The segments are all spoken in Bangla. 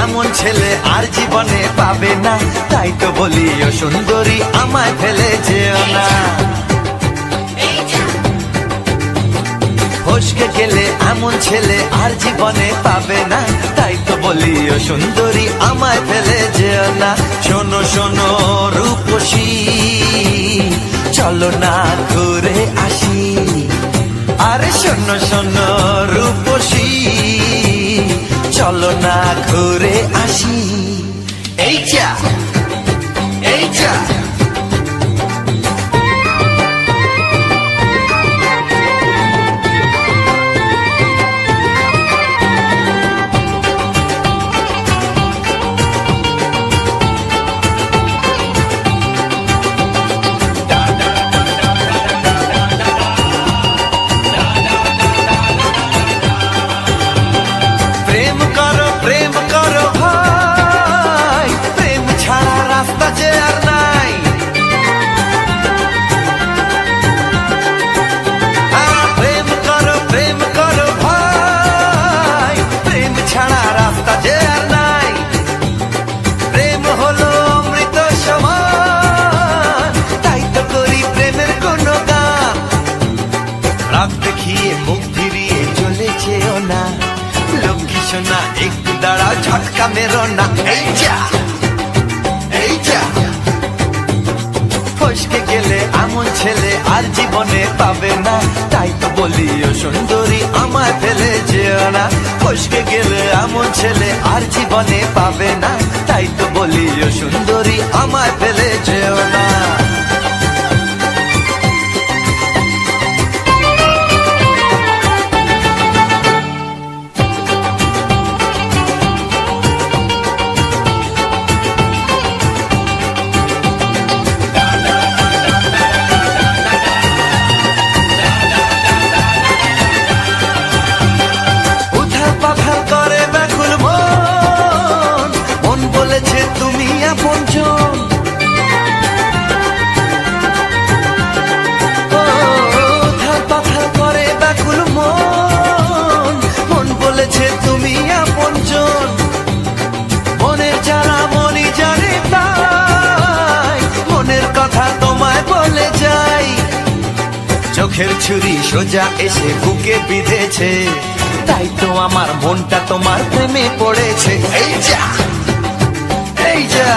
এমন ছেলে আর জীবনে পাবে না, তাই তো বলি ও সুন্দরী আমায় ফেলে যেও না। ফসকে গেলে এমন ছেলে আর জীবনে পাবে না, তাই তো বলি ও সুন্দরী আমায় ফেলে যেও না। শোনো শোনো রূপসী, চলো না ঘুরে আসি। আরে শোনো শোনো রূপসী, চলো না ঘুরে আসি। এই যা এই যা না, একটু দাঁড়াও ঝটকা মেরো না। এই যা এই যা ফসকে গেলে এমন ছেলে আর জীবনে পাবে না, তাই তো বলি ও সুন্দরী আমায় ফেলে যেও না। ফসকে গেলে এমন ছেলে আর জীবনে পাবে না, তাই তো বলি ও সুন্দরী আমায় ফেলে যেও না। চোখের ছুরি সোজা এসে বুকে বিঁধেছে, তাই তো আমার মনটা তোমার প্রেমে পড়েছে। এই যা এই যা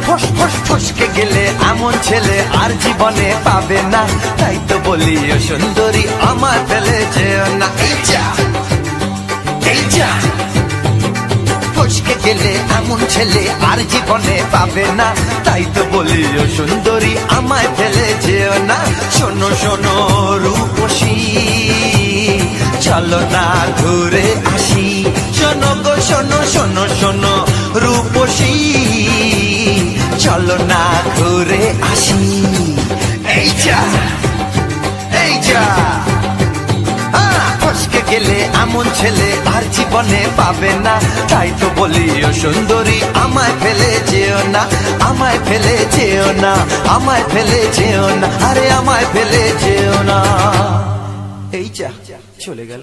ফস ফস ফসকে গেলে এমন ছেলে আর জীবনে পাবে না, তাই তো বলি ও সুন্দরী আমায় ফেলে যেও না। এই যা এই যা ফসকে গেলে এমন ছেলে আর জীবনে পাবে না, তাই তো বলি ও সুন্দরী আমায় ফেলে যেও না। শোনো শোনো রূপসী, চলো না ঘুরে আসি। শোনো গো শোনো শোনো শোনো রূপসী, চলো না ঘুরে আসি। এই যা এই যা ফসকে গেলে এমন ছেলে আর জীবনে পাবে না, তাই তো বলি ও সুন্দরী আমায় ফেলে যেও না। আমায় ফেলে যেও না, আমায় ফেলে যেও না, আরে আমায় ফেলে যেও না। এই যা চলে গেল।